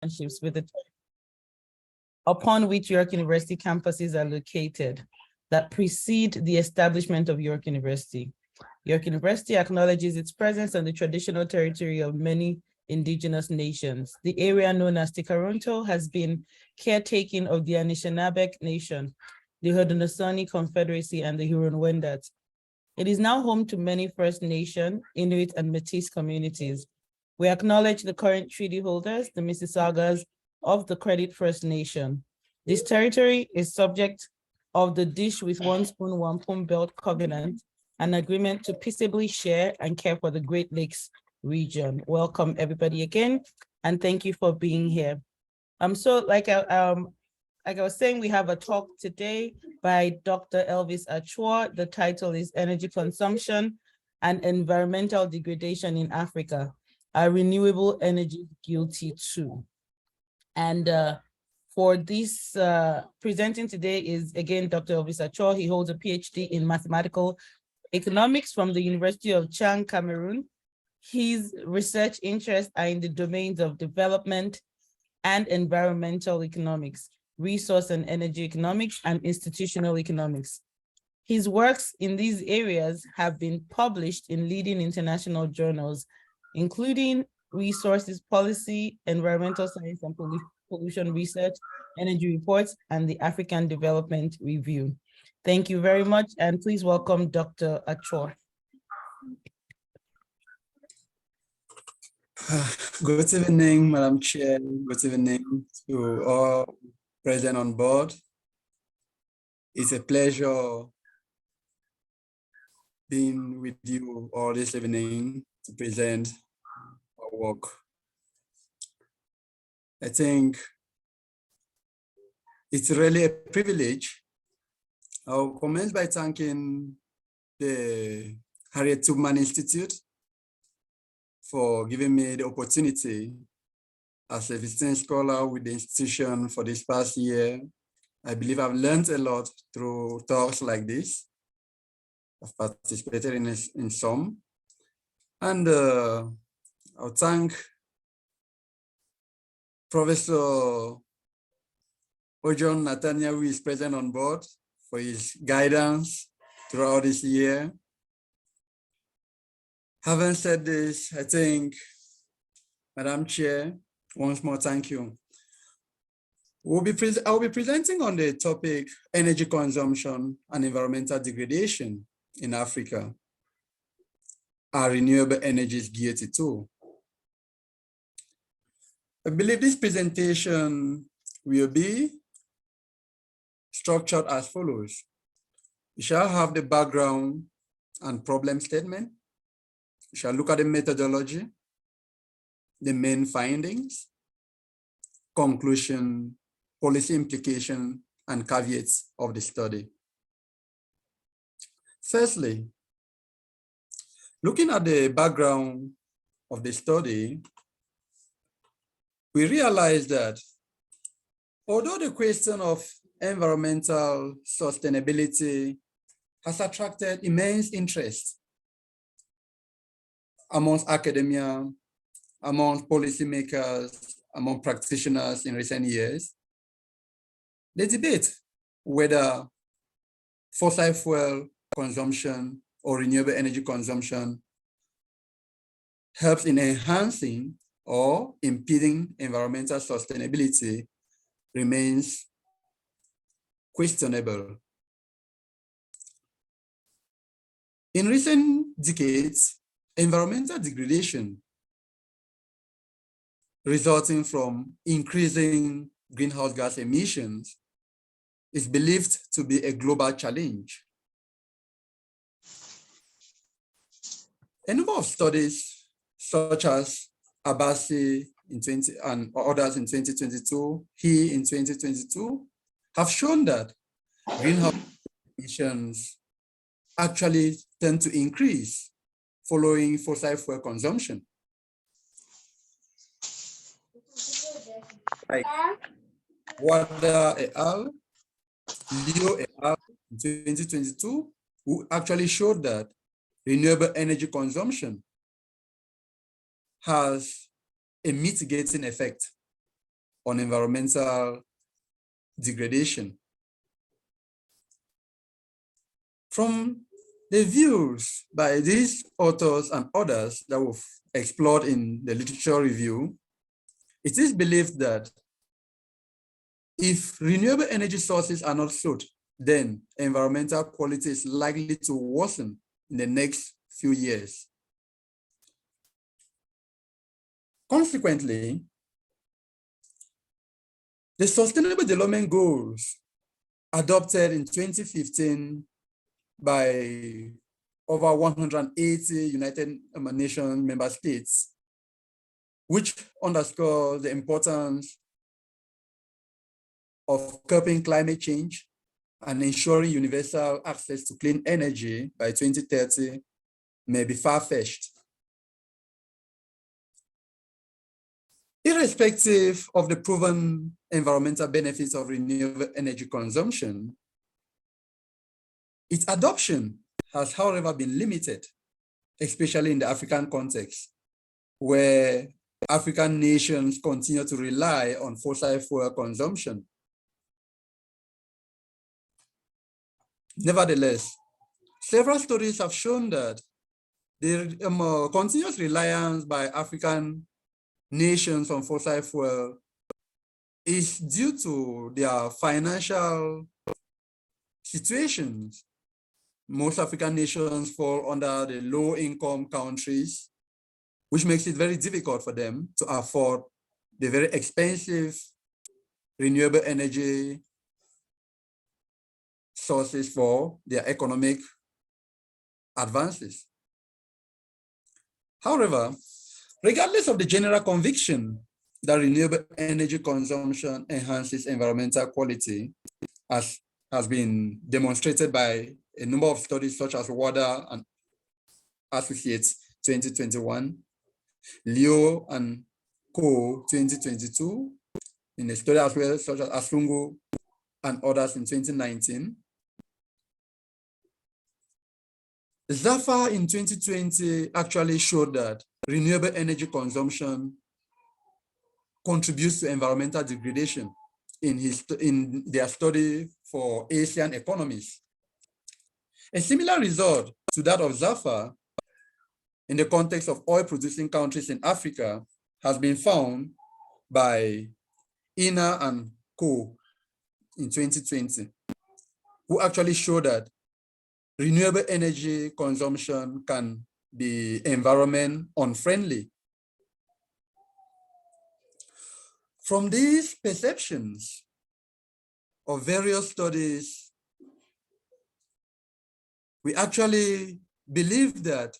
relationships with the upon which York University campuses are located that precede the establishment of York University. York University acknowledges its presence on the traditional territory of many indigenous nations. The area known as Tikaronto has been caretaking of the Anishinaabe Nation, the Haudenosaunee Confederacy, and the Huron-Wendat. It is now home to many First Nation, Inuit, and Métis communities. We acknowledge the current treaty holders, the Mississaugas of the Credit First Nation. This territory is subject of the Dish with One Spoon, Wampum Belt Covenant, an agreement to peaceably share and care for the Great Lakes region. Welcome everybody again, and thank you for being here. So like I was saying, we have a talk today by Dr. Elvis Achuo. The title is Energy Consumption and Environmental Degradation in Africa. Are renewable energy guilty too? And for this presenting today is again Dr. Elvis Achuo. He holds a PhD in mathematical economics from the University of Chang, Cameroon. His research interests are in the domains of development and environmental economics, resource and energy economics, and institutional economics. His works in these areas have been published in leading international journals, including Resources Policy, Environmental Science and Pollution Research, Energy Reports, and the African Development Review. Thank you very much, and please welcome Dr. Achuo. Good evening, Madam Chair. Good evening to all present on board. It's a pleasure being with you all this evening to present our work. I think it's really a privilege. I'll commence by thanking the Harriet Tubman Institute for giving me the opportunity as a visiting scholar with the institution for this past year. I believe I've learned a lot through talks like this. I've participated in some. And I'll thank Professor Ojon Nathaniel, who is present on board, for his guidance throughout this year. Having said this, I think, Madam Chair, once more, thank you. I'll be presenting on the topic energy consumption and environmental degradation in Africa. Are renewable energies guilty too? I believe this presentation will be structured as follows. We shall have the background and problem statement. We shall look at the methodology, the main findings, conclusion, policy implication, and caveats of the study. Firstly, looking at the background of the study, we realize that although the question of environmental sustainability has attracted immense interest amongst academia, among policymakers, among practitioners in recent years, the debate whether fossil fuel consumption or renewable energy consumption helps in enhancing or impeding environmental sustainability remains questionable. In recent decades, environmental degradation resulting from increasing greenhouse gas emissions is believed to be a global challenge. A number of studies, such as Abasi and others in 2022, he in 2022, have shown that greenhouse emissions actually tend to increase following fossil fuel consumption. Like Wada et al., Leo et al. In 2022, who actually showed that renewable energy consumption has a mitigating effect on environmental degradation. From the views by these authors and others that we've explored in the literature review, it is believed that if renewable energy sources are not sought, then environmental quality is likely to worsen in the next few years. Consequently, the Sustainable Development Goals adopted in 2015 by over 180 United Nations member states, which underscore the importance of curbing climate change and ensuring universal access to clean energy by 2030, may be far-fetched. Irrespective of the proven environmental benefits of renewable energy consumption, its adoption has, however, been limited, especially in the African context, where African nations continue to rely on fossil fuel consumption. Nevertheless, several studies have shown that the continuous reliance by African nations on fossil fuel is due to their financial situations. Most African nations fall under the low-income countries, which makes it very difficult for them to afford the very expensive renewable energy sources for their economic advances. However, regardless of the general conviction that renewable energy consumption enhances environmental quality, as has been demonstrated by a number of studies such as WADA and Associates 2021, Leo and Co 2022, in a study as well such as Asungu and others in 2019. ZAFA in 2020 actually showed that renewable energy consumption contributes to environmental degradation in their study for Asian economies. A similar result to that of ZAFA in the context of oil-producing countries in Africa has been found by Ina and Co in 2020, who actually showed that renewable energy consumption can be environment unfriendly. From these perceptions of various studies, we actually believe that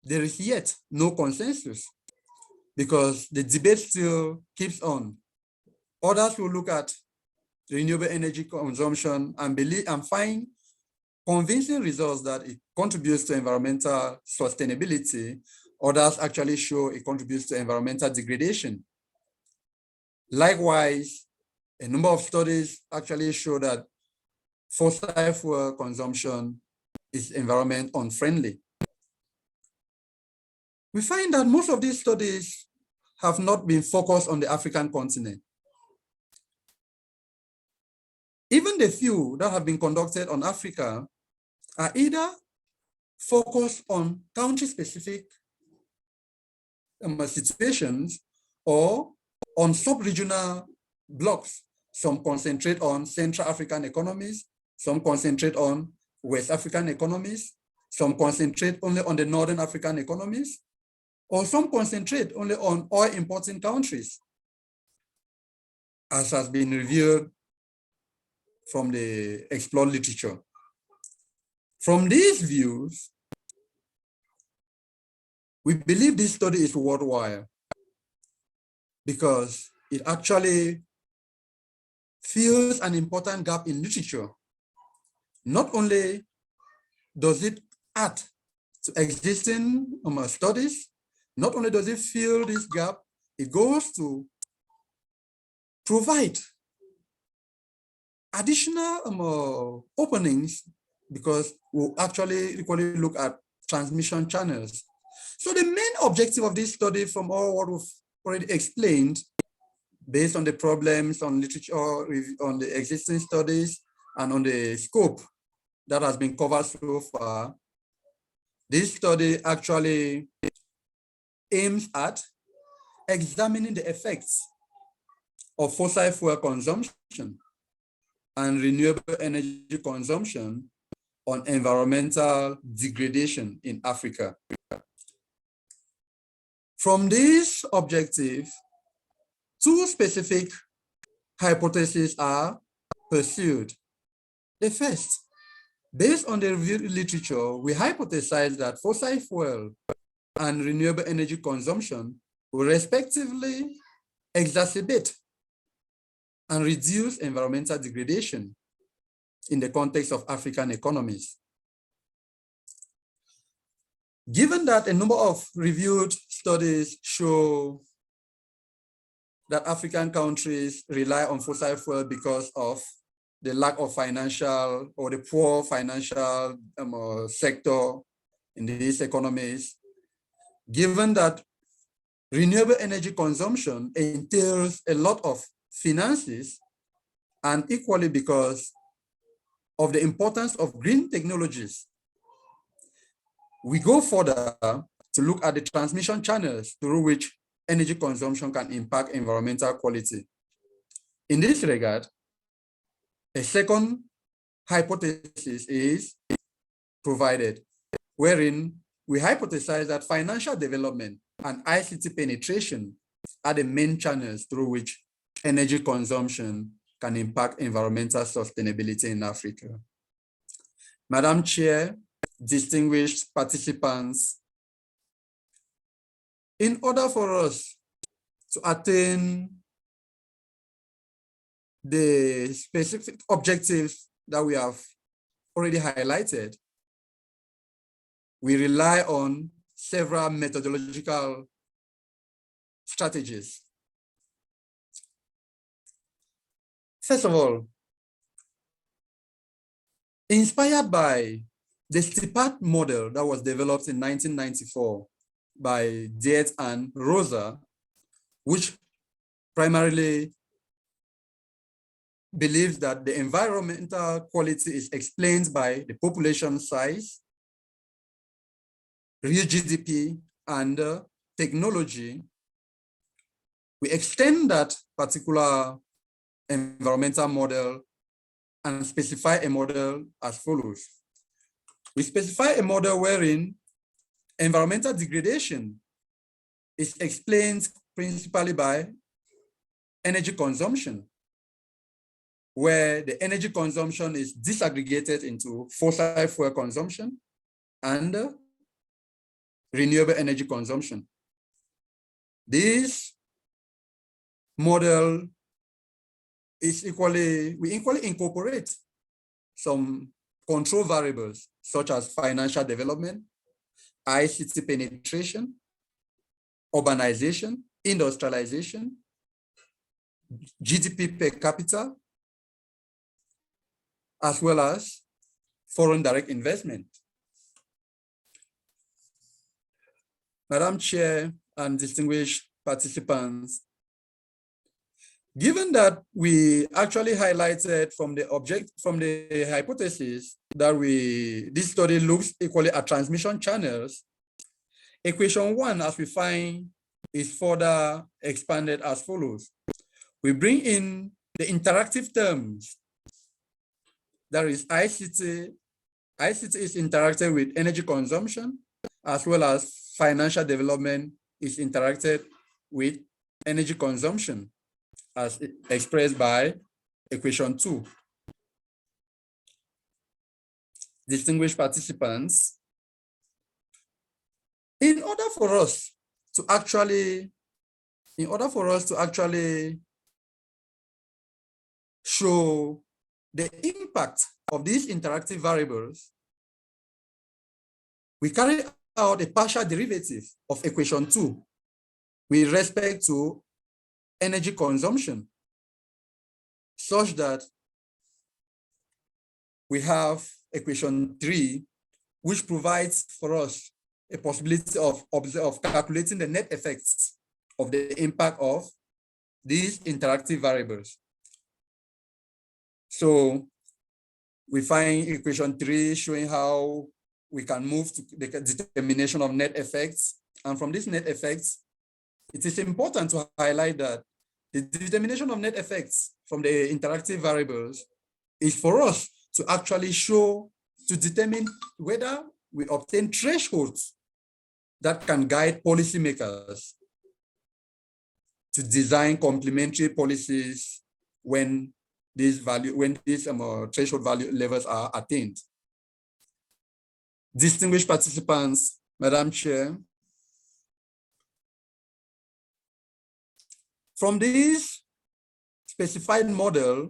there is yet no consensus because the debate still keeps on. Others will look at renewable energy consumption and find convincing results that it contributes to environmental sustainability. Others actually show it contributes to environmental degradation. Likewise, a number of studies actually show that fossil fuel consumption is environment unfriendly. We find that most of these studies have not been focused on the African continent. Even the few that have been conducted on Africa are either focused on country-specific situations or on sub-regional blocks. Some concentrate on Central African economies, some concentrate on West African economies, some concentrate only on the Northern African economies, or some concentrate only on oil importing countries, as has been revealed from the explored literature. From these views, we believe this study is worthwhile because it actually fills an important gap in literature. Not only does it add to existing studies, not only does it fill this gap, it goes to provide additional openings because we'll actually equally look at transmission channels. So the main objective of this study, from all what we've already explained, based on the problems, on literature, on the existing studies, and on the scope that has been covered so far, this study actually aims at examining the effects of fossil fuel consumption and renewable energy consumption on environmental degradation in Africa. From this objective, two specific hypotheses are pursued. The first, based on the reviewed literature, we hypothesize that fossil fuel and renewable energy consumption will respectively exacerbate and reduce environmental degradation in the context of African economies. Given that a number of reviewed studies show that African countries rely on fossil fuel because of the lack of financial or the poor financial sector in these economies, given that renewable energy consumption entails a lot of finances, and equally because of the importance of green technologies, we go further to look at the transmission channels through which energy consumption can impact environmental quality. In this regard, a second hypothesis is provided, wherein we hypothesize that financial development and ICT penetration are the main channels through which energy consumption can impact environmental sustainability in Africa. Madam Chair, distinguished participants, in order for us to attain the specific objectives that we have already highlighted, we rely on several methodological strategies. First of all, inspired by the STIPAT model that was developed in 1994 by Diet and Rosa, which primarily believes that the environmental quality is explained by the population size, real GDP, and technology, we extend that particular environmental model and specify a model as follows. We specify a model wherein environmental degradation is explained principally by energy consumption, where the energy consumption is disaggregated into fossil fuel consumption and renewable energy consumption. This model is we equally incorporate some control variables such as financial development, ICT penetration, urbanization, industrialization, GDP per capita, as well as foreign direct investment. Madam Chair and distinguished participants, given that we actually highlighted from the hypothesis that this study looks equally at transmission channels, equation 1, as we find, is further expanded as follows. We bring in the interactive terms. There is ICT. ICT is interacted with energy consumption, as well as financial development is interacted with energy consumption, as expressed by equation 2. Distinguished participants, in order for us to actually show the impact of these interactive variables, we carry out a partial derivative of equation 2 with respect to energy consumption, such that we have equation 3, which provides for us a possibility of calculating the net effects of the impact of these interactive variables. So we find equation 3 showing how we can move to the determination of net effects. And from these net effects, it is important to highlight that the determination of net effects from the interactive variables is for us to actually show, to determine whether we obtain thresholds that can guide policymakers to design complementary policies when these threshold value levels are attained. Distinguished participants, Madam Chair, from this specified model,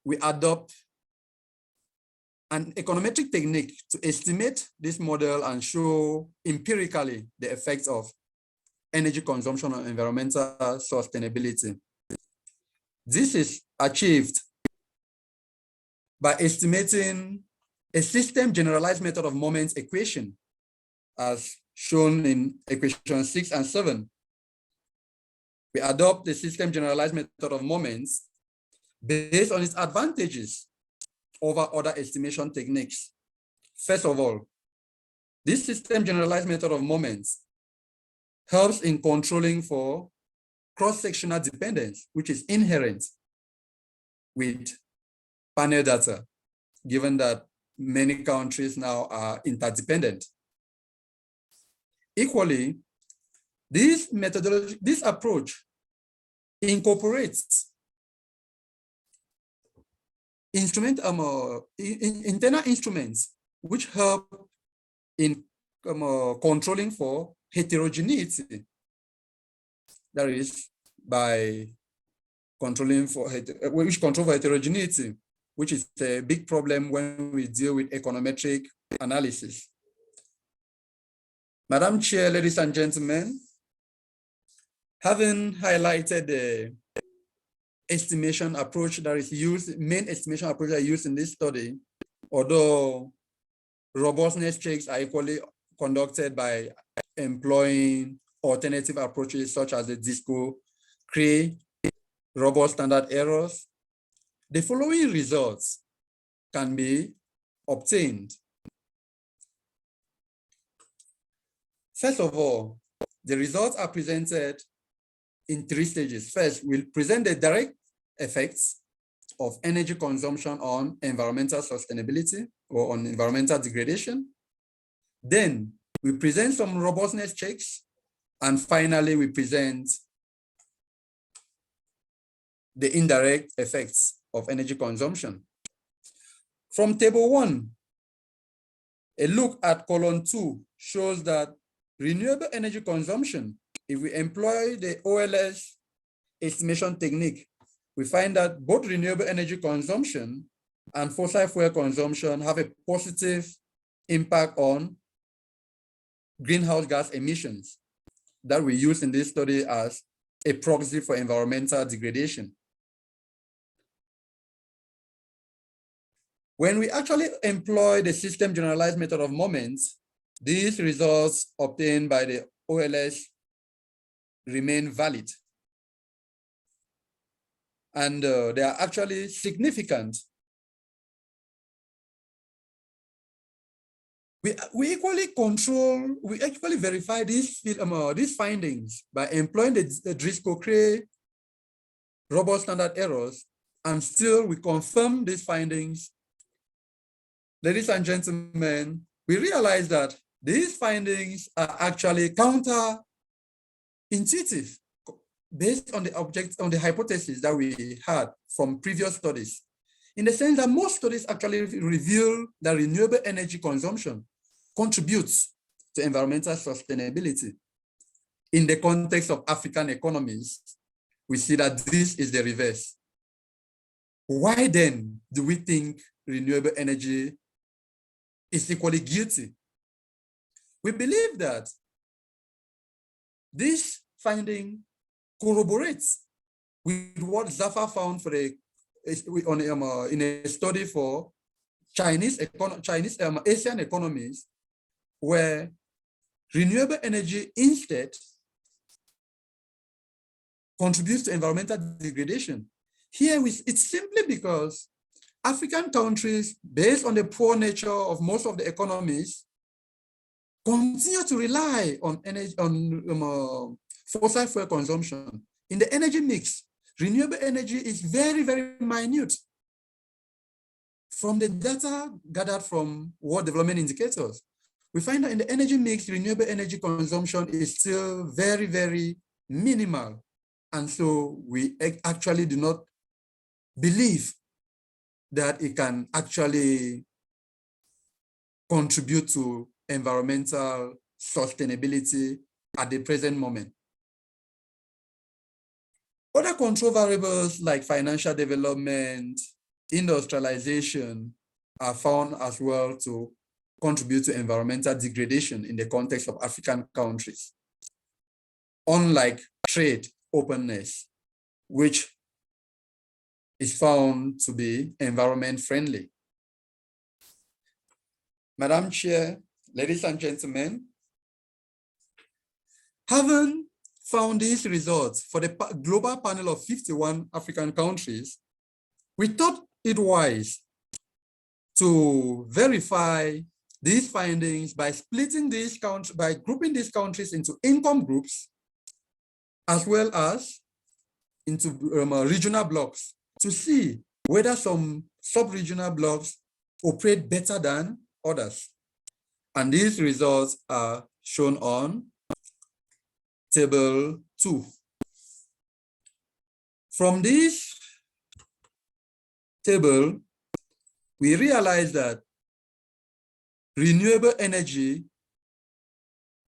we adopt an econometric technique to estimate this model and show empirically the effects of energy consumption on environmental sustainability. This is achieved by estimating a system generalized method of moments equation, as shown in equation 6 and 7. We adopt the system generalized method of moments based on its advantages over other estimation techniques. First of all, this system generalized method of moments helps in controlling for cross-sectional dependence, which is inherent with panel data, given that many countries now are interdependent. Equally, this methodology, this approach incorporates internal instruments which help in controlling for heterogeneity. That is, by controlling for which control for heterogeneity, which is a big problem when we deal with econometric analysis. Madam Chair, ladies and gentlemen, having highlighted the estimation approach that is used, main estimation approach that is used in this study, although robustness checks are equally conducted by employing alternative approaches such as the Driscoll-Kraay robust standard errors, the following results can be obtained. First of all, the results are presented in 3 stages. First, we'll present the direct effects of energy consumption on environmental sustainability or on environmental degradation. Then we present some robustness checks. And finally, we present the indirect effects of energy consumption. From table 1, a look at column 2 shows that renewable energy consumption, if we employ the OLS estimation technique, we find that both renewable energy consumption and fossil fuel consumption have a positive impact on greenhouse gas emissions that we use in this study as a proxy for environmental degradation. When we actually employ the system generalized method of moments, these results obtained by the OLS remain valid. And they are actually significant. We equally verify these findings by employing the Driscoll-Kraay robust standard errors, and still we confirm these findings. Ladies and gentlemen, we realize that these findings are actually counterintuitive based on the hypothesis that we had from previous studies, in the sense that most studies actually reveal that renewable energy consumption contributes to environmental sustainability. In the context of African economies, we see that this is the reverse. Why then do we think renewable energy is equally guilty? We believe that this finding corroborates with what Zafar found for in a study for Asian economies, where renewable energy instead contributes to environmental degradation? Here, it's simply because African countries, based on the poor nature of most of the economies, continue to rely on energy, on fossil fuel consumption. In the energy mix, renewable energy is very, very minute. From the data gathered from World Development Indicators, we find that in the energy mix, renewable energy consumption is still very, very minimal. And so we actually do not believe that it can actually contribute to environmental sustainability at the present moment. Other control variables like financial development, industrialization are found as well to contribute to environmental degradation in the context of African countries. Unlike trade openness, which is found to be environment friendly. Madam Chair, ladies and gentlemen, having found these results for the global panel of 51 African countries, we thought it wise to verify these findings by splitting these countries, by grouping these countries into income groups, as well as into regional blocks, to see whether some sub-regional blocks operate better than others. And these results are shown on table 2. From this table, we realize that renewable energy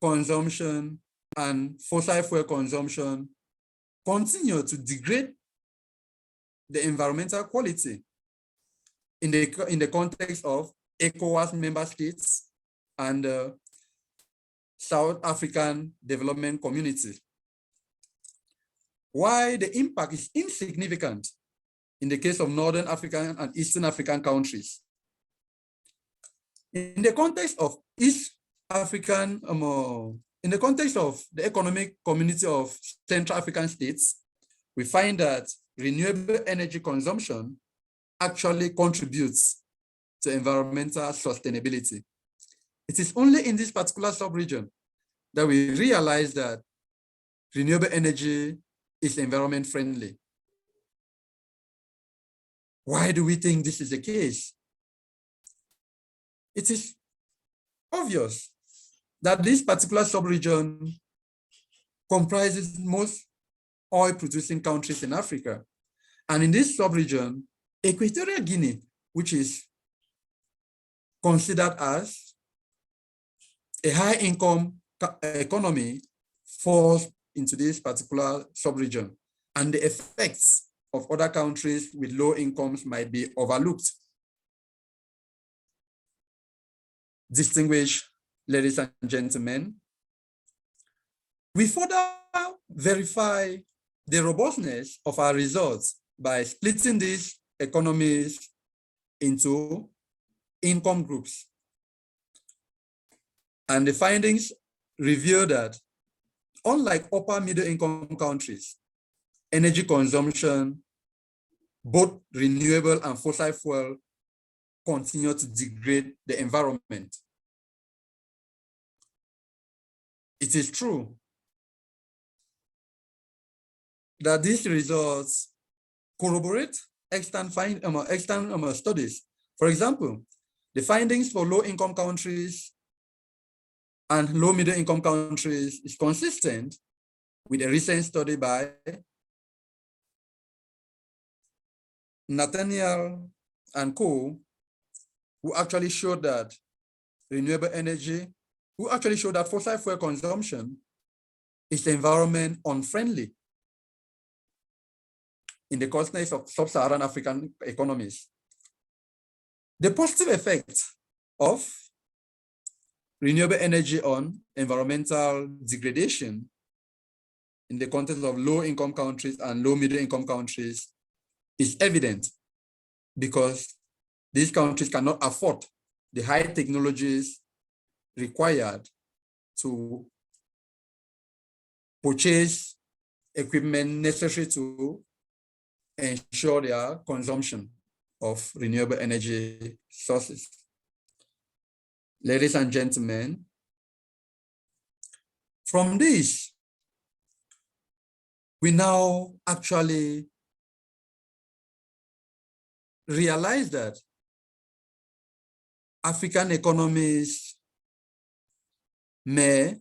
consumption and fossil fuel consumption continue to degrade the environmental quality in the context of ECCAS member states and South African development community. Why the impact is insignificant in the case of Northern African and Eastern African countries. In the context of East African, in the context of the economic community of Central African states, we find that renewable energy consumption actually contributes to environmental sustainability. It is only in this particular sub-region that we realize that renewable energy is environment friendly. Why do we think this is the case? It is obvious that this particular sub-region comprises most oil-producing countries in Africa. And in this sub-region, Equatorial Guinea, which is considered as a high-income economy, falls into this particular sub-region, and the effects of other countries with low incomes might be overlooked. Distinguished ladies and gentlemen, we further verify the robustness of our results by splitting these economies into income groups. And the findings reveal that unlike upper middle income countries, energy consumption, both renewable and fossil fuel, continue to degrade the environment. It is true that these results corroborate extant studies. For example, the findings for low-income countries and low-middle-income countries is consistent with a recent study by Nathaniel and co, who actually showed that renewable energy, who actually showed that fossil fuel consumption is environment unfriendly in the context of sub-Saharan African economies. The positive effect of renewable energy on environmental degradation in the context of low-income countries and low-middle-income countries is evident because these countries cannot afford the high technologies required to purchase equipment necessary to ensure their consumption of renewable energy sources. Ladies and gentlemen, from this, we now actually realize that African economies may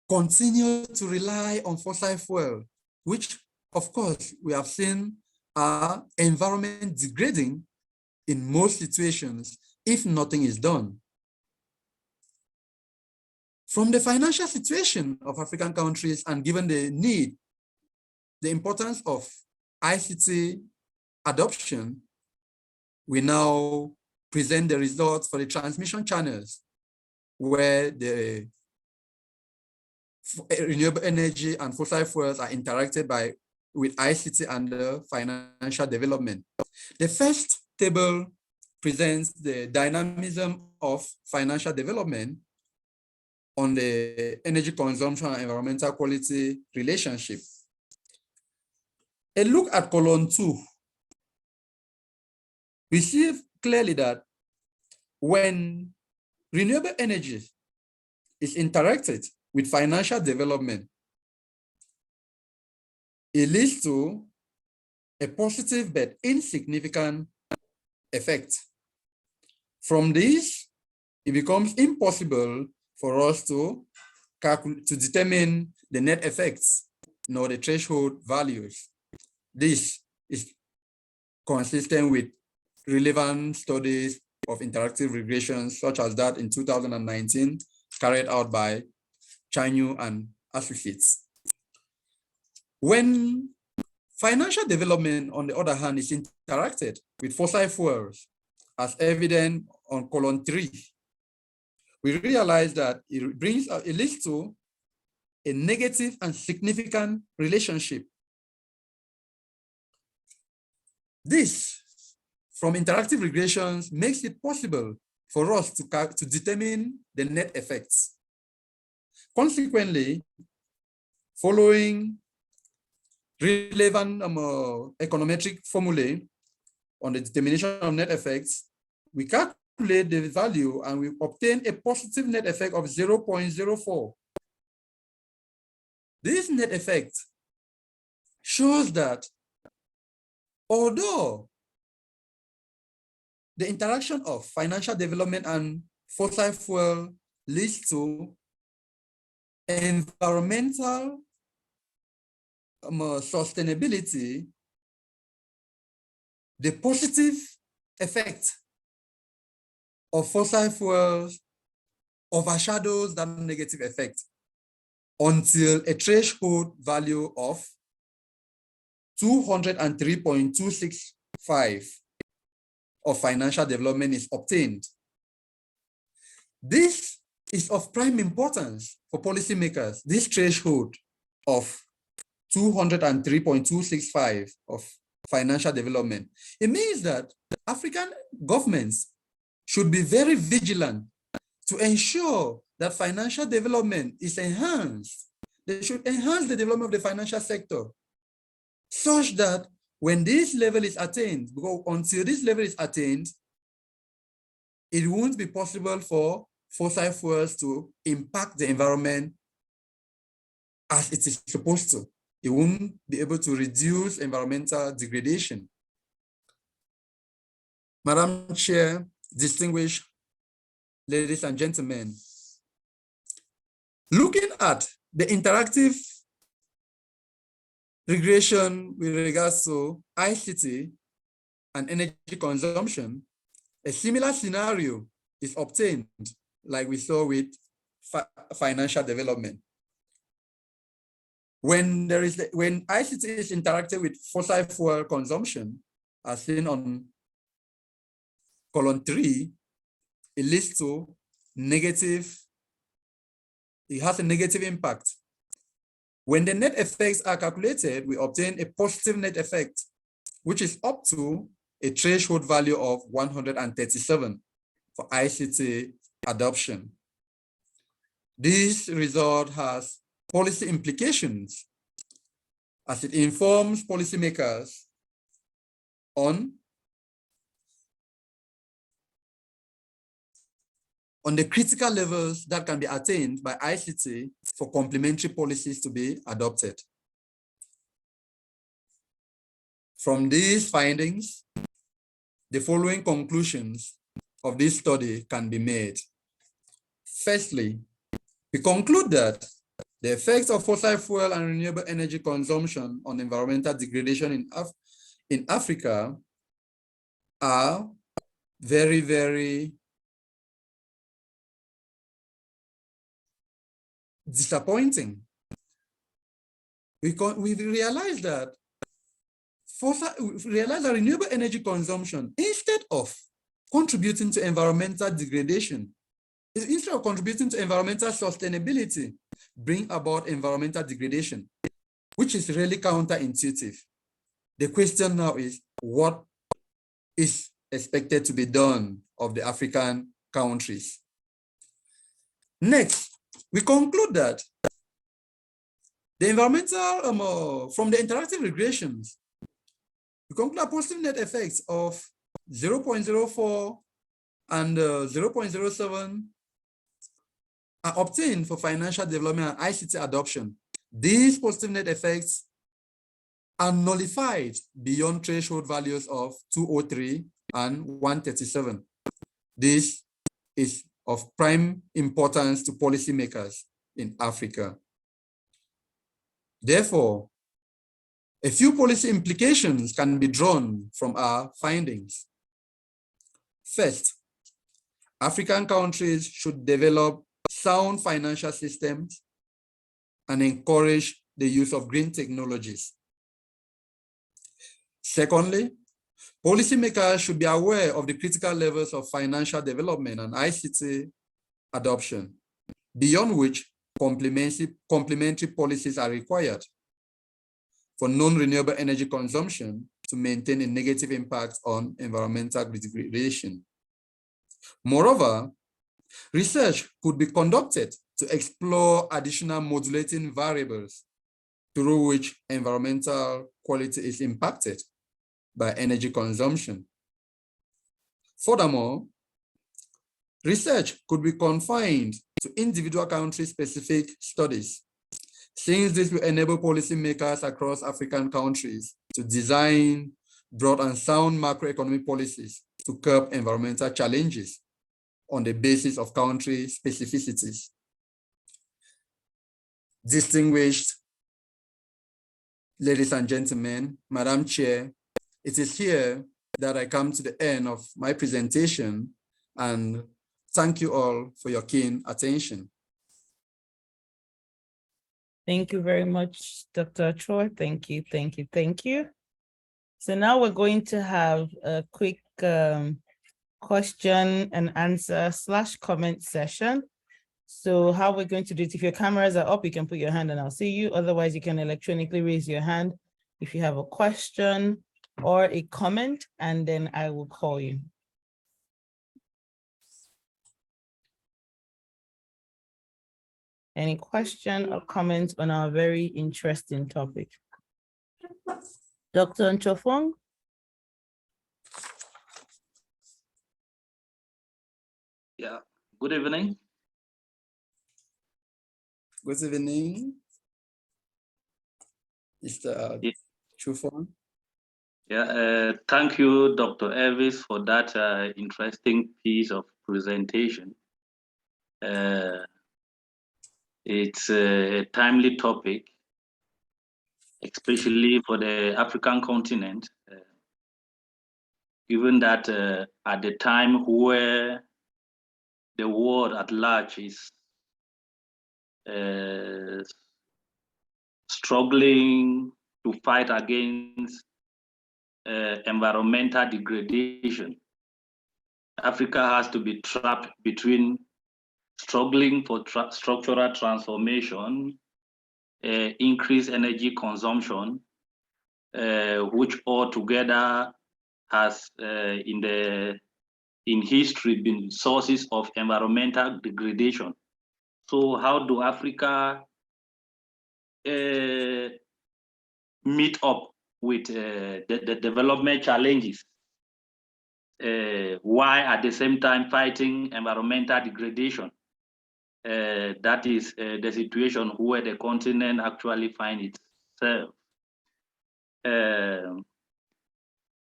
continue to rely on fossil fuel, which of course we have seen are environment degrading in most situations if nothing is done. From the financial situation of African countries and given the need, the importance of ICT adoption, we now present the results for the transmission channels where the renewable energy and fossil fuels are interacted with ICT and the financial development. The first table presents the dynamism of financial development on the energy consumption and environmental quality relationship. A look at column 2, we see clearly that when renewable energy is interacted with financial development, it leads to a positive but insignificant effect. From this, it becomes impossible for us to determine the net effects nor the threshold values. This is consistent with relevant studies of interactive regressions, such as that in 2019, carried out by Chanyu and associates. When financial development, on the other hand, is interacted with fossil fuels, as evident on column 3, we realize that it leads to a negative and significant relationship. This, from interactive regressions, makes it possible for us to determine the net effects. Consequently, following relevant econometric formulae on the determination of net effects, we calculate the value and we obtain a positive net effect of 0.04. This net effect shows that although the interaction of financial development and fossil fuel leads to environmental sustainability, the positive effect of fossil fuels overshadows that negative effect until a threshold value of 203.265 of financial development is obtained. This is of prime importance for policymakers, this threshold of 203.265 of financial development. It means that African governments should be very vigilant to ensure that financial development is enhanced. They should enhance the development of the financial sector such that when this level is attained, because until this level is attained, it won't be possible for fossil fuels to impact the environment as it is supposed to. It won't be able to reduce environmental degradation. Madam Chair, distinguished ladies and gentlemen, looking at the interactive regression with regards to ICT and energy consumption, a similar scenario is obtained like we saw with financial development. When ICT is interacted with fossil fuel consumption, as seen on column 3, it leads to negative, it has a negative impact. When the net effects are calculated, we obtain a positive net effect, which is up to a threshold value of 137 for ICT adoption. This result has policy implications as it informs policymakers on the critical levels that can be attained by ICT for complementary policies to be adopted. From these findings, the following conclusions of this study can be made. Firstly, we conclude that the effects of fossil fuel and renewable energy consumption on environmental degradation in Africa are very, very disappointing. We realize that renewable energy consumption, instead of contributing to environmental degradation, instead of contributing to environmental sustainability, bring about environmental degradation, which is really counterintuitive. The question now is, what is expected to be done of the African countries? Next, we conclude that the environmental, from the interactive regressions, we conclude that positive net effects of 0.04 and 0.07 are obtained for financial development and ICT adoption. These positive net effects are nullified beyond threshold values of 203 and 137. This is of prime importance to policymakers in Africa. Therefore, a few policy implications can be drawn from our findings. First, African countries should develop sound financial systems and encourage the use of green technologies. Secondly, policymakers should be aware of the critical levels of financial development and ICT adoption, beyond which complementary policies are required for non-renewable energy consumption to maintain a negative impact on environmental degradation. Moreover, research could be conducted to explore additional modulating variables through which environmental quality is impacted by energy consumption. Furthermore, research could be confined to individual country-specific studies, since this will enable policymakers across African countries to design broad and sound macroeconomic policies to curb environmental challenges on the basis of country specificities. Distinguished ladies and gentlemen, Madam Chair, it is here that I come to the end of my presentation, and thank you all for your keen attention. Thank you very much, Dr. Achuo. Thank you, thank you, thank you. So now we're going to have a quick question and answer / comment session. So how we're going to do it, if your cameras are up, you can put your hand and I'll see you. Otherwise, you can electronically raise your hand if you have a question or a comment, and then I will call you. Any question or comments on our very interesting topic? Dr. Nchofong? Yeah, good evening. Good evening, Mr. Chufon. Yeah, thank you, Dr. Elvis, for that interesting piece of presentation. It's a timely topic, especially for the African continent, given that at the time where the world at large is struggling to fight against environmental degradation, Africa has to be trapped between struggling for structural transformation, increased energy consumption, which altogether has in history been sources of environmental degradation. So how do Africa meet up with the development challenges, while at the same time fighting environmental degradation. That is the situation where the continent actually finds itself. And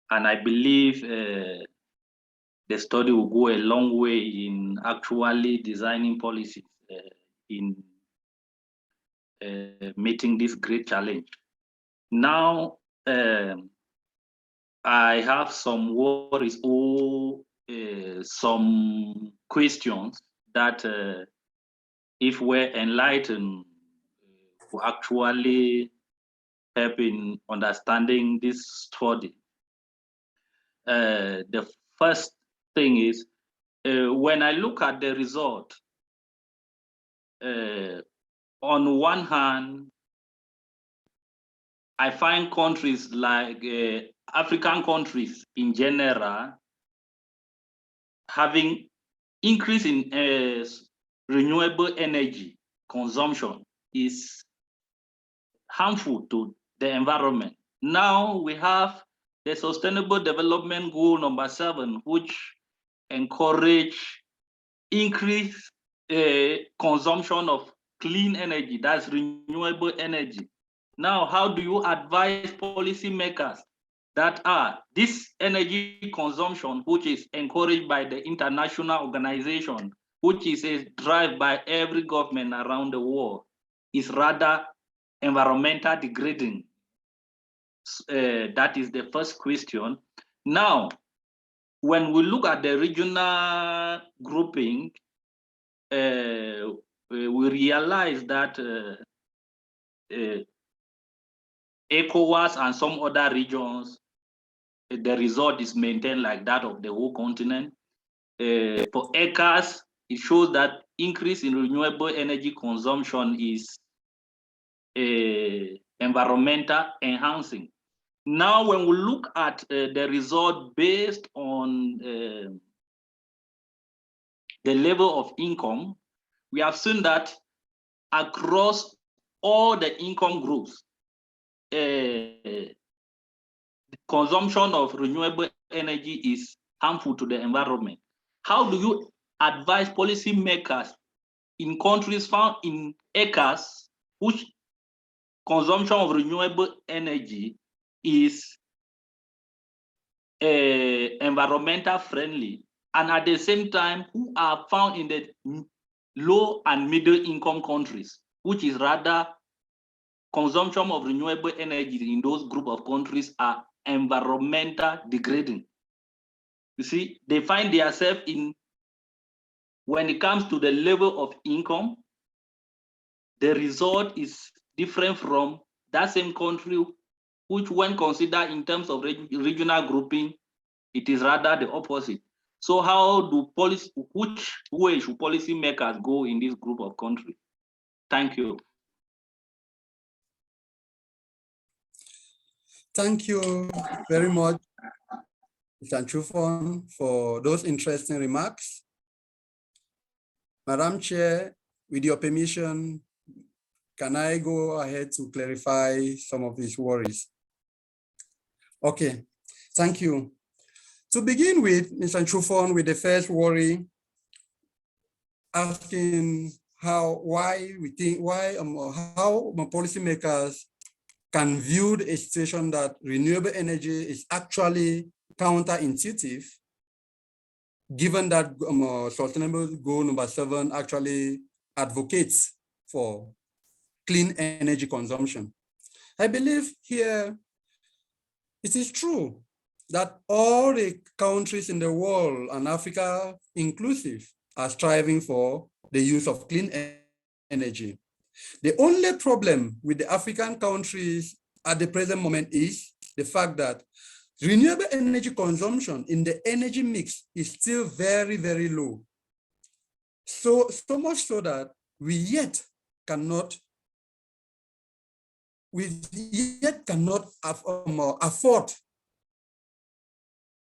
I believe the study will go a long way in actually designing policies in meeting this great challenge. Now, I have some worries or some questions that if we're enlightened, will actually help in understanding this study. The first thing is, when I look at the result, on one hand, I find countries like African countries in general having increase in renewable energy consumption is harmful to the environment. Now we have the Sustainable Development Goal number 7, which encourage increased consumption of clean energy, that's renewable energy. Now, how do you advise policymakers that this energy consumption, which is encouraged by the international organization, which is a drive by every government around the world, is rather environmental degrading? That is the first question. Now, when we look at the regional grouping, we realize that ECCAS and some other regions, the result is maintained like that of the whole continent. For ECCAS, it shows that increase in renewable energy consumption is environmental enhancing. Now, when we look at the result based on the level of income, we have seen that across all the income groups, consumption of renewable energy is harmful to the environment. How do you advise policymakers in countries found in ECCAS, which consumption of renewable energy is environmental friendly, and at the same time who are found in the low and middle income countries, which is rather consumption of renewable energy in those group of countries are environmental degrading? You see, they find themselves in, when it comes to the level of income, the result is different from that same country, which when considered in terms of regional grouping, it is rather the opposite. So how do which way should policymakers go in this group of countries? Thank you. Thank you very much, Mr. Achuo, for those interesting remarks. Madam Chair, with your permission, can I go ahead to clarify some of these worries? Okay, thank you. To begin with, Mr. Achuo, with the first worry, asking how policymakers can view a situation that renewable energy is actually counterintuitive, given that Sustainable Goal number 7 actually advocates for clean energy consumption. I believe here it is true that all the countries in the world, and Africa inclusive, are striving for the use of clean energy. The only problem with the African countries at the present moment is the fact that renewable energy consumption in the energy mix is still very, very low. So much so that we yet cannot afford,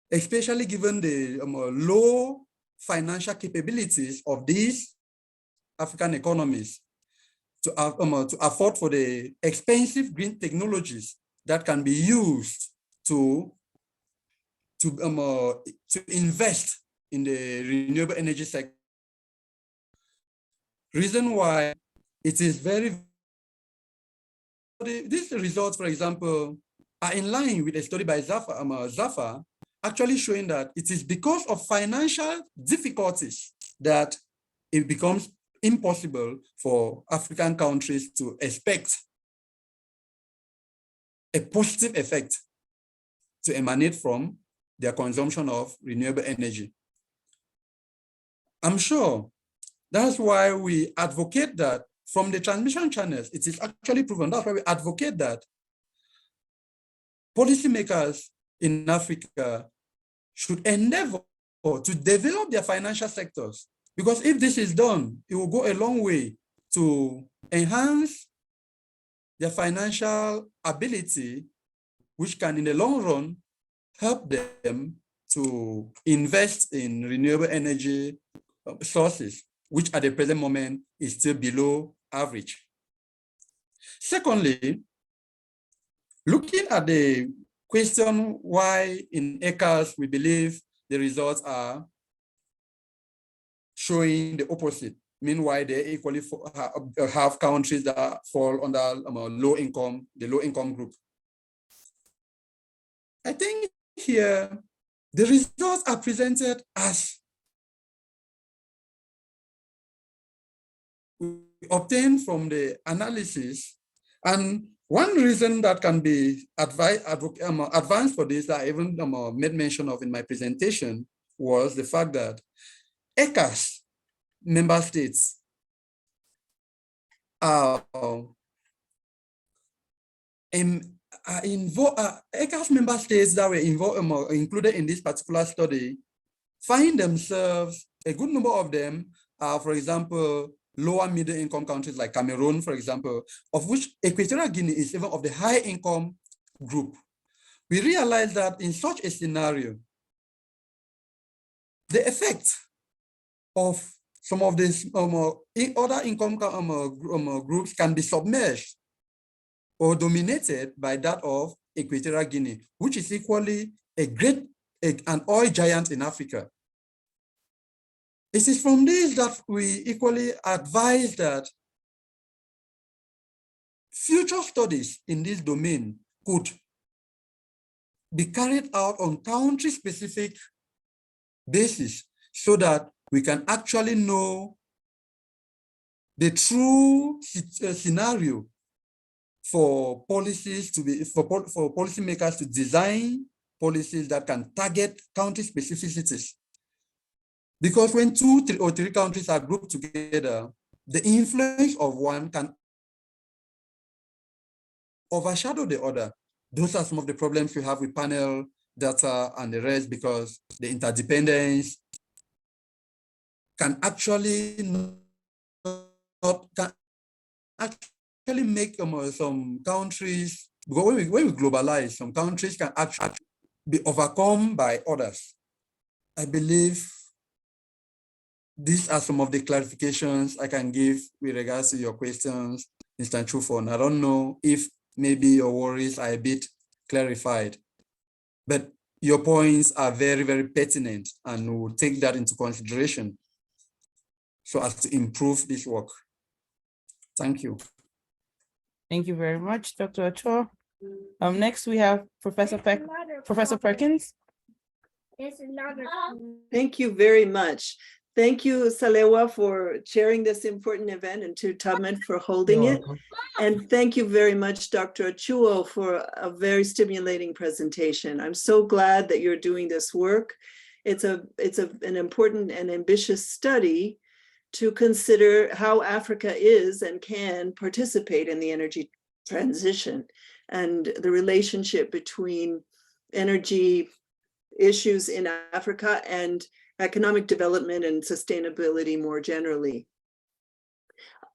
especially given the low financial capabilities of these African economies, to afford for the expensive green technologies that can be used to invest in the renewable energy sector. Reason why it is these results, for example, are in line with a study by Zafar, actually showing that it is because of financial difficulties that it becomes impossible for African countries to expect a positive effect to emanate from their consumption of renewable energy. I'm sure that's why we advocate that from the transmission channels, it is actually proven. That's why we advocate that policymakers in Africa should endeavor to develop their financial sectors. Because if this is done, it will go a long way to enhance their financial ability, which can in the long run help them to invest in renewable energy sources, which at the present moment is still below average. Secondly, looking at the question why in ECCAS we believe the results are showing the opposite, meanwhile they equally have countries that fall under the low income group. I think here the results are presented as obtained from the analysis, and one reason that can be advanced for this that I even made mention of in my presentation was the fact that ECCAS member states ECCAS member states that were included in this particular study find themselves, a good number of them are, for example, lower middle income countries like Cameroon, for example, of which Equatorial Guinea is even of the high income group. We realize that in such a scenario, the effect of some of these other income groups can be submerged or dominated by that of Equatorial Guinea, which is equally an oil giant in Africa. It is from this that we equally advise that future studies in this domain could be carried out on country-specific basis so that we can actually know the true scenario for policies to be for policymakers to design policies that can target country specificities. Because when 2 or 3 countries are grouped together, the influence of one can overshadow the other. Those are some of the problems we have with panel data and the rest, because the interdependence can actually make some countries, when we globalize, some countries can actually be overcome by others. I believe these are some of the clarifications I can give with regards to your questions, Mr. Chufon. I don't know if maybe your worries are a bit clarified, but your points are very, very pertinent, and we'll take that into consideration so as to improve this work. Thank you. Thank you very much, Dr. Achuo. Next we have Professor Perkins. Thank you very much. Thank you, Salewa, for chairing this important event, and to Tubman for holding it. And thank you very much, Dr. Achuo, for a very stimulating presentation. I'm so glad that you're doing this work. It's an important and ambitious study to consider how Africa is and can participate in the energy transition, and the relationship between energy issues in Africa and economic development and sustainability more generally.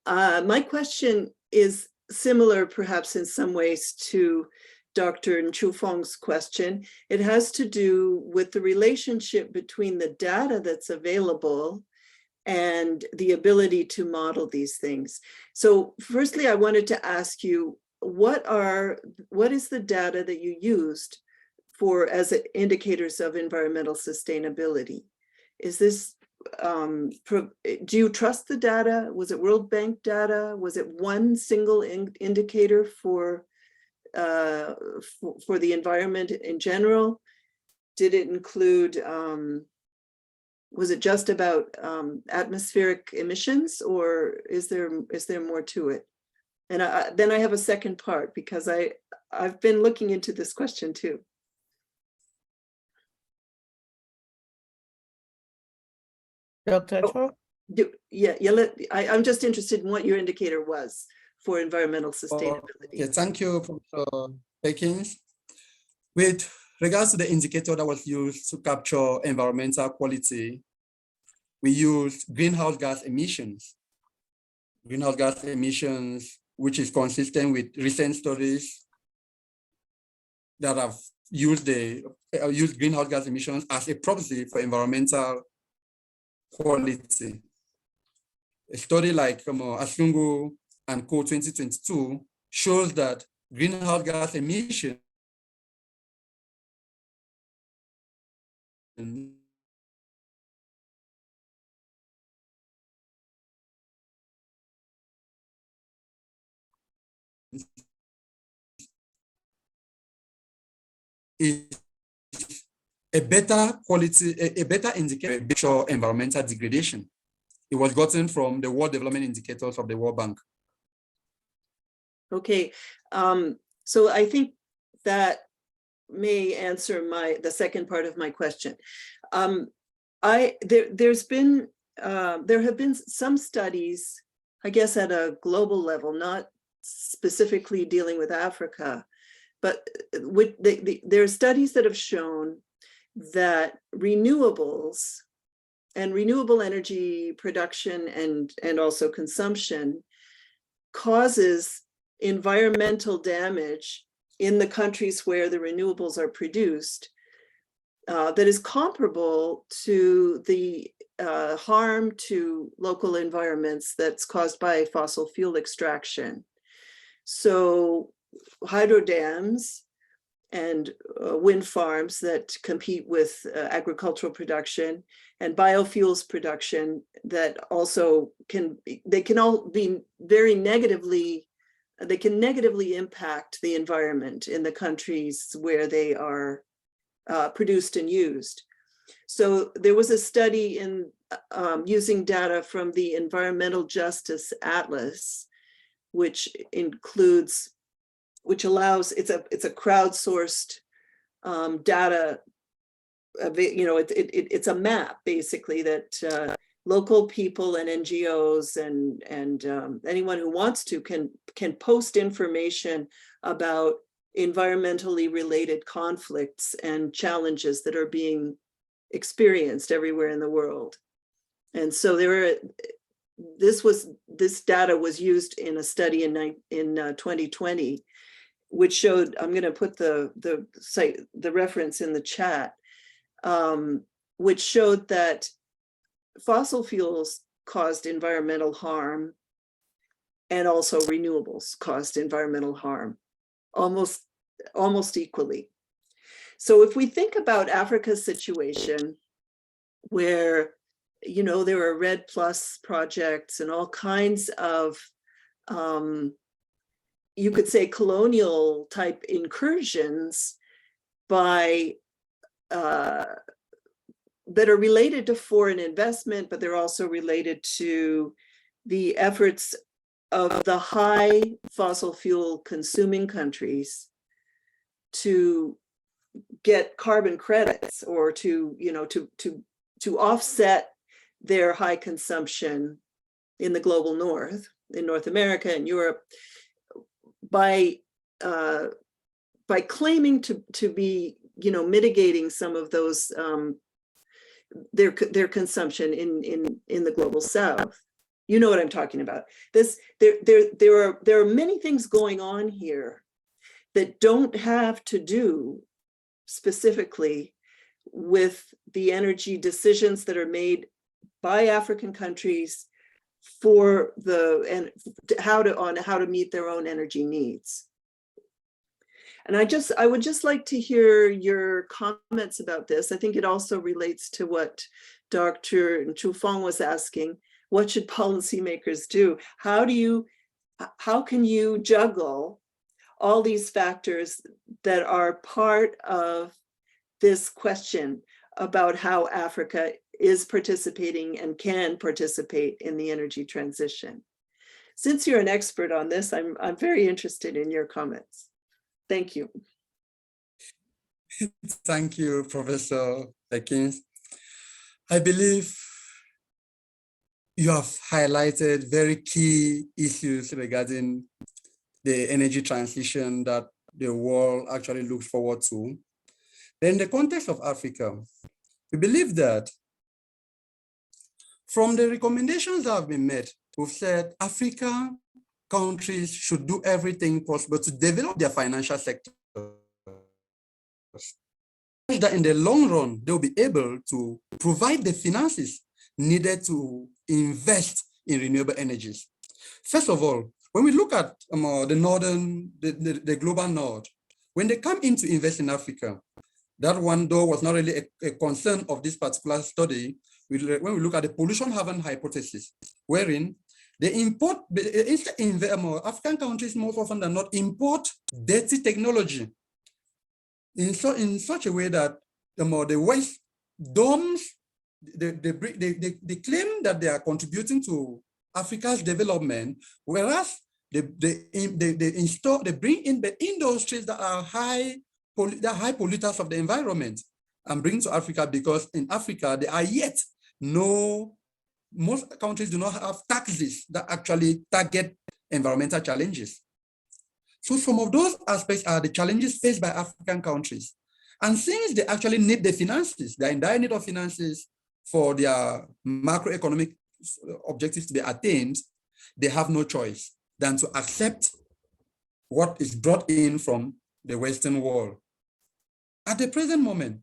My question is similar, perhaps in some ways, to Dr. Chufong's question. It has to do with the relationship between the data that's available and the ability to model these things. So firstly, I wanted to ask you, what is the data that you used for as indicators of environmental sustainability? Is this, do you trust the data? Was it World Bank data? Was it one single indicator for the environment in general? Did it include, was it just about atmospheric emissions, or is there more to it? And then I have a second part, because I've been looking into this question too. Dr. Achuo? I'm just interested in what your indicator was for environmental sustainability. Okay, thank you, Professor Perkins. With regards to the indicator that was used to capture environmental quality, we used greenhouse gas emissions. Greenhouse gas emissions, which is consistent with recent studies that have used greenhouse gas emissions as a proxy for environmental quality. A study like Achuo and Co 2022 shows that greenhouse gas emissions is a better quality, a better indicator of environmental degradation. It was gotten from the World Development Indicators of the World Bank. Okay, so I think that may answer the second part of my question. There have been some studies, I guess at a global level, not specifically dealing with Africa, but there are studies that have shown that renewables and renewable energy production and also consumption causes environmental damage in the countries where the renewables are produced that is comparable to the harm to local environments that's caused by fossil fuel extraction. So hydro dams and wind farms that compete with agricultural production and biofuels production that also they can all be very negatively, they can negatively impact the environment in the countries where they are produced and used. So there was a study in using data from the Environmental Justice Atlas, which allows, it's a crowdsourced data, it's a map basically that local people and NGOs and anyone who wants to can post information about environmentally related conflicts and challenges that are being experienced everywhere in the world. And so this data was used in a study in 2020, which showed, I'm going to put the reference in the chat, which showed that fossil fuels caused environmental harm and also renewables caused environmental harm almost equally. So if we think about Africa's situation, where there are REDD+ projects and all kinds of you could say colonial type incursions by that are related to foreign investment, but they're also related to the efforts of the high fossil fuel consuming countries to get carbon credits or to offset their high consumption in the global north, in North America and Europe, by claiming to be mitigating some of those their consumption in the global south. You know what I'm talking about. There are many things going on here that don't have to do specifically with the energy decisions that are made by African countries for how to meet their own energy needs. And I would just like to hear your comments about this. I think it also relates to what Dr. Chufeng was asking. What should policymakers do? How can you juggle all these factors that are part of this question about how Africa is participating and can participate in the energy transition? Since you're an expert on this, I'm very interested in your comments. Thank you. Thank you, Professor Ekins. I believe you have highlighted very key issues regarding the energy transition that the world actually looks forward to. In the context of Africa, we believe that from the recommendations that have been made, we've said African countries should do everything possible to develop their financial sector, that in the long run, they'll be able to provide the finances needed to invest in renewable energies. First of all, when we look at the global north, when they come in to invest in Africa, that one though was not really a concern of this particular study. When we look at the pollution haven hypothesis, wherein they import, African countries most often than not import dirty technology in such a way that the West domes, they claim that they are contributing to Africa's development, whereas they bring in the industries that are high polluters of the environment and bring to Africa, because in Africa there are yet most countries do not have taxes that actually target environmental challenges. So some of those aspects are the challenges faced by African countries. And since they actually need the finances, they're in dire need of finances for their macroeconomic objectives to be attained, they have no choice than to accept what is brought in from the Western world. At the present moment,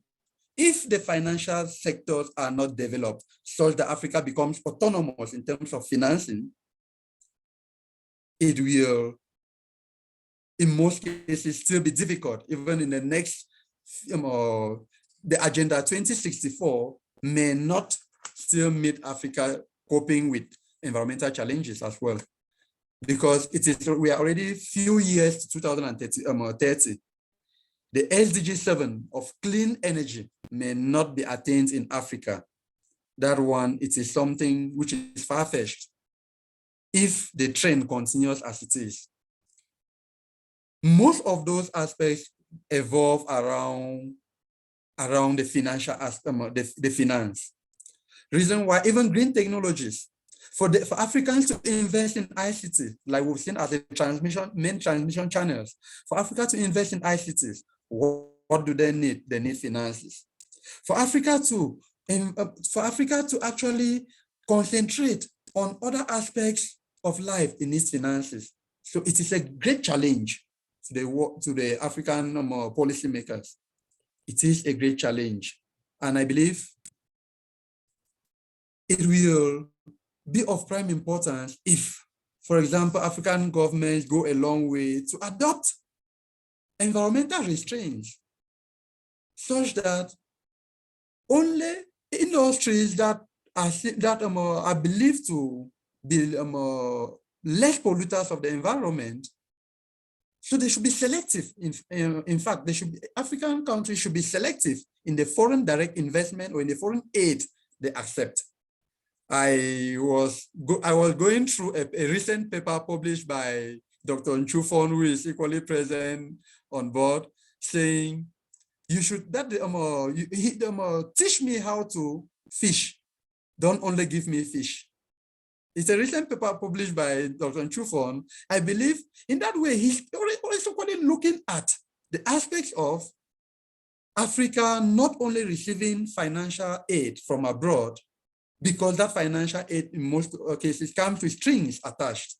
if the financial sectors are not developed such that Africa becomes autonomous in terms of financing, it will, in most cases, still be difficult. Even in the next, the Agenda 2064 may not still meet Africa coping with environmental challenges as well. Because we are already a few years to 2030. The SDG 7 of clean energy may not be attained in Africa. That one, it is something which is far-fetched if the trend continues as it is. Most of those aspects evolve around the financial aspect, the finance. Reason why even green technologies, for Africans to invest in ICT, like we've seen as a main transmission channels, for Africa to invest in ICTs, what do they need? They need finances. For Africa to actually concentrate on other aspects of life, it needs finances. So it is a great challenge to the African policymakers. It is a great challenge. And I believe it will be of prime importance if, for example, African governments go a long way to adopt environmental restraints such that only industries that are believed to be less polluters of the environment, so they should be selective. In fact, African countries should be selective in the foreign direct investment or in the foreign aid they accept. I was going through a recent paper published by Dr. Chufeng, who is equally present on board, saying, you should teach me how to fish. Don't only give me fish. It's a recent paper published by Dr. Chufeng. I believe in that way, he's also looking at the aspects of Africa not only receiving financial aid from abroad, because that financial aid in most cases comes with strings attached.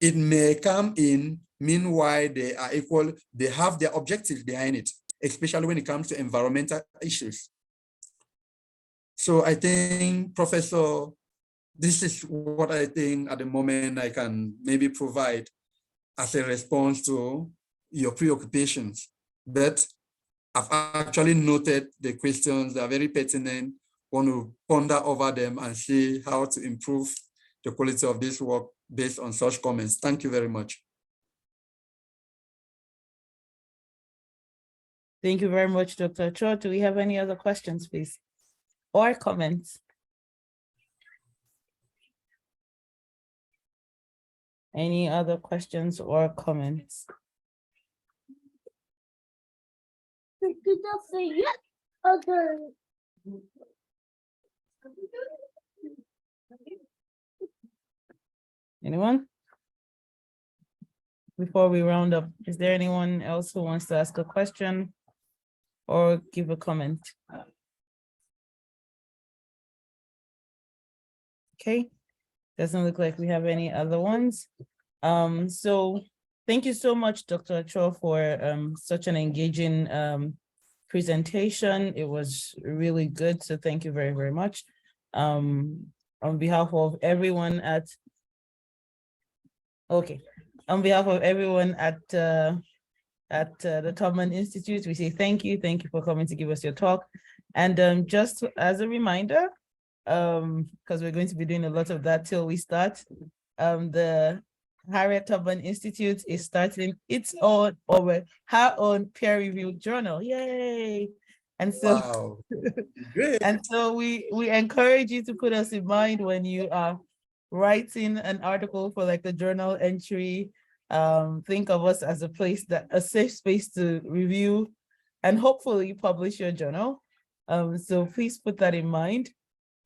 It may come in, meanwhile they are equal, they have their objectives behind it, especially when it comes to environmental issues. So I think, Professor, this is what I think at the moment I can maybe provide as a response to your preoccupations, but I've actually noted the questions that are very pertinent. Want to ponder over them and see how to improve the quality of this work based on such comments. Thank you very much. Thank you very much, Dr. Achuo. Do we have any other questions, please? Or comments? Any other questions or comments? Anyone? Before we round up, is there anyone else who wants to ask a question or give a comment? Okay, doesn't look like we have any other ones. So thank you so much, Dr. Achuo, for such an engaging presentation. It was really good, so thank you very, very much. On behalf of everyone at the Tubman Institute, we say thank you for coming to give us your talk. And just as a reminder, because we're going to be doing a lot of that till we start, the Harriet Tubman Institute is starting its own, her own peer-reviewed journal. Yay! And so, wow. Great. And so we encourage you to put us in mind when you are writing an article for like the journal entry. Think of us as a safe space to review and hopefully publish your journal. So please put that in mind.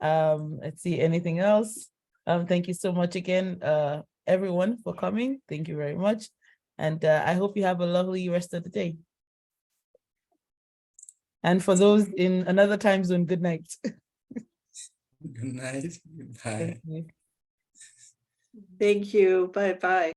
Let's see, anything else? Thank you so much again, everyone, for coming. Thank you very much. And I hope you have a lovely rest of the day. And for those in another time zone, good night. Good night. Bye. Thank you. Thank you. Bye-bye.